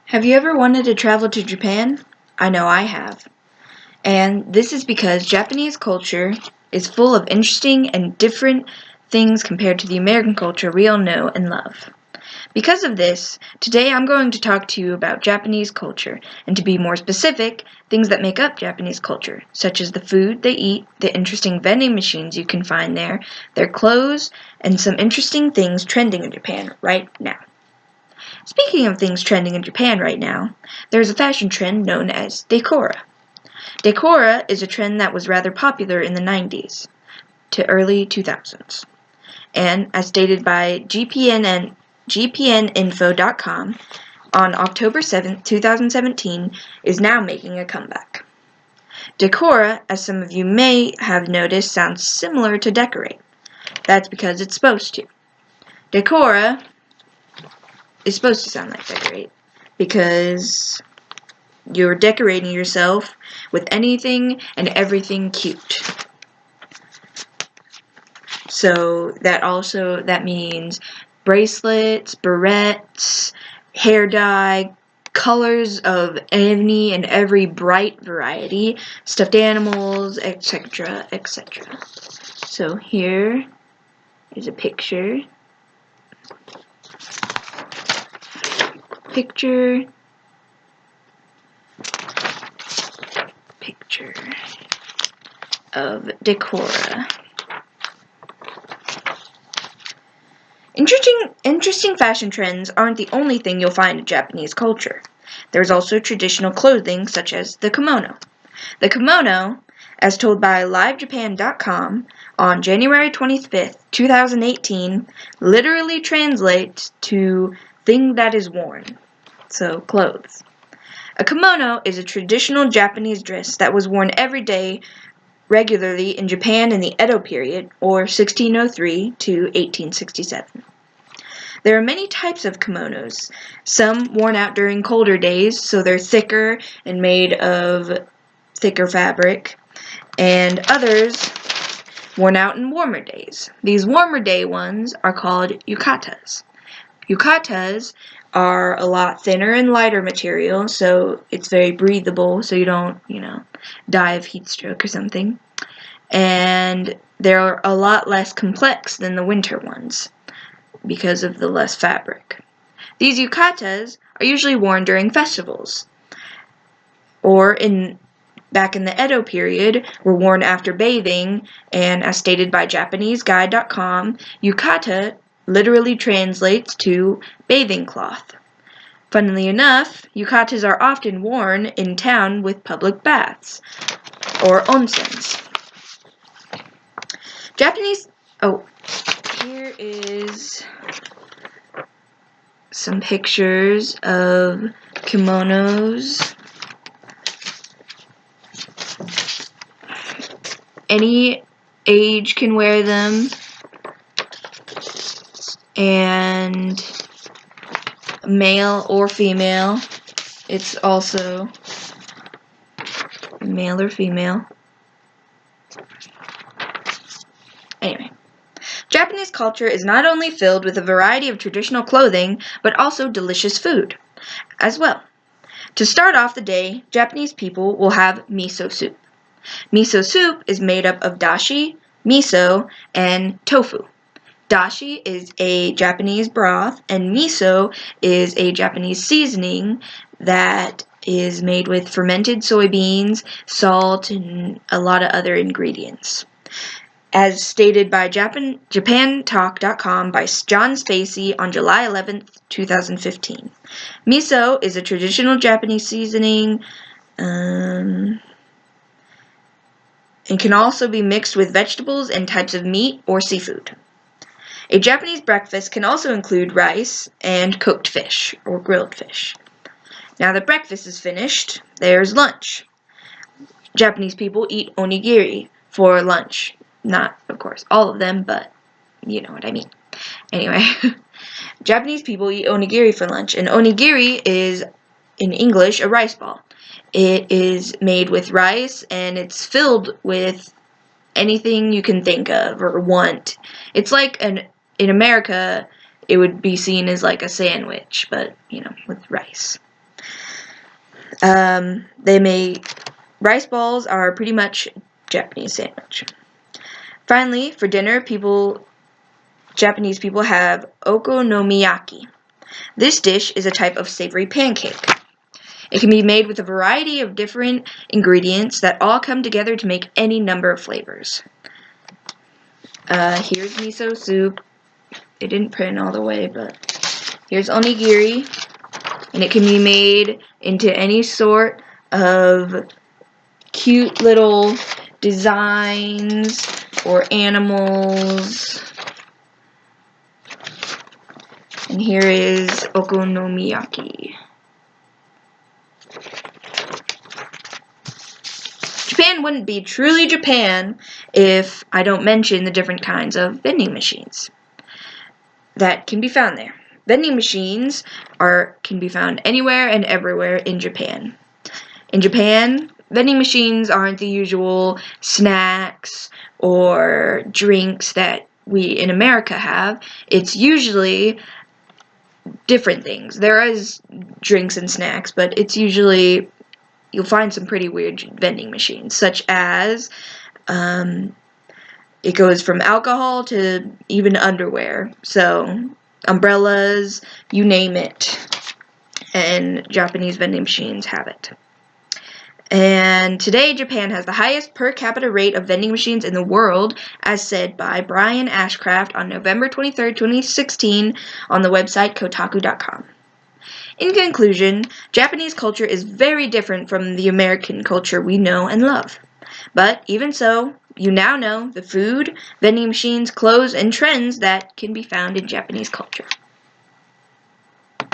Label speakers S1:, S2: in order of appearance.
S1: Have you ever wanted to travel to Japan? I know I have. And this is because Japanese culture is full of interesting and different things compared to the American culture we all know and love. Because of this, today I'm going to talk to you about Japanese culture, and to be more specific, things that make up Japanese culture, such as the food they eat, the interesting vending machines you can find there, their clothes, and some interesting things trending in Japan right now. Speaking of things trending in Japan right now, there's a fashion trend known as Decora. Decora is a trend that was rather popular in the 90s to early 2000s, and as stated by GPNinfo.com, on October 7, 2017, is now making a comeback. Decora, as some of you may have noticed, sounds similar to decorate. That's because it's supposed to. Decora is supposed to sound like decorate, because you're decorating yourself with anything and everything cute. So that means bracelets, barrettes, hair dye, colors of any and every bright variety, stuffed animals, etc., etc. So here is a picture of Decora. Interesting fashion trends aren't the only thing you'll find in Japanese culture. There's also traditional clothing such as the kimono. The kimono, as told by LiveJapan.com on January 25th, 2018, literally translates to thing that is worn. So, clothes. A kimono is a traditional Japanese dress that was worn every day regularly in Japan in the Edo period, or 1603 to 1867. There are many types of kimonos, some worn out during colder days, so they're thicker and made of thicker fabric, and others worn out in warmer days. These warmer day ones are called yukatas. Yukatas are a lot thinner and lighter material, so it's very breathable, so you don't, die of heat stroke or something. And they're a lot less complex than the winter ones because of the less fabric. These yukatas are usually worn during festivals, or back in the Edo period, were worn after bathing, and as stated by JapaneseGuide.com, yukata literally translates to bathing cloth. Funnily enough, yukatas are often worn in town with public baths, or onsens. Here is some pictures of kimonos. Any age can wear them, and male or female. It's also male or female. Anyway, Japanese culture is not only filled with a variety of traditional clothing, but also delicious food as well. To start off the day, Japanese people will have miso soup. Miso soup is made up of dashi, miso, and tofu. Dashi is a Japanese broth, and miso is a Japanese seasoning that is made with fermented soybeans, salt, and a lot of other ingredients. As stated by JapanTalk.com by John Spacey on July 11th, 2015. Miso is a traditional Japanese seasoning and can also be mixed with vegetables and types of meat or seafood. A Japanese breakfast can also include rice and cooked fish or grilled fish. Now that breakfast is finished, there's lunch. Japanese people eat onigiri for lunch. Not, of course, all of them, but you know what I mean. Anyway, Japanese people eat onigiri for lunch, and onigiri is, in English, a rice ball. It is made with rice, and it's filled with anything you can think of or want. It's like in America, it would be seen as like a sandwich, but, with rice. Rice balls are pretty much Japanese sandwich. Finally, for dinner, Japanese people have okonomiyaki. This dish is a type of savory pancake. It can be made with a variety of different ingredients that all come together to make any number of flavors. Here's miso soup. It didn't print all the way, but here's onigiri. And it can be made into any sort of cute little designs or animals. And here is okonomiyaki. Japan wouldn't be truly Japan if I don't mention the different kinds of vending machines that can be found there. Vending machines can be found anywhere and everywhere in Japan. In Japan, vending machines aren't the usual snacks or drinks that we in America have. It's usually different things. There is drinks and snacks, but it's usually, you'll find some pretty weird vending machines, such as it goes from alcohol to even underwear. So umbrellas, you name it, and Japanese vending machines have it. And today, Japan has the highest per capita rate of vending machines in the world, as said by Brian Ashcraft on November 23, 2016, on the website Kotaku.com. In conclusion, Japanese culture is very different from the American culture we know and love. But even so, you now know the food, vending machines, clothes, and trends that can be found in Japanese culture.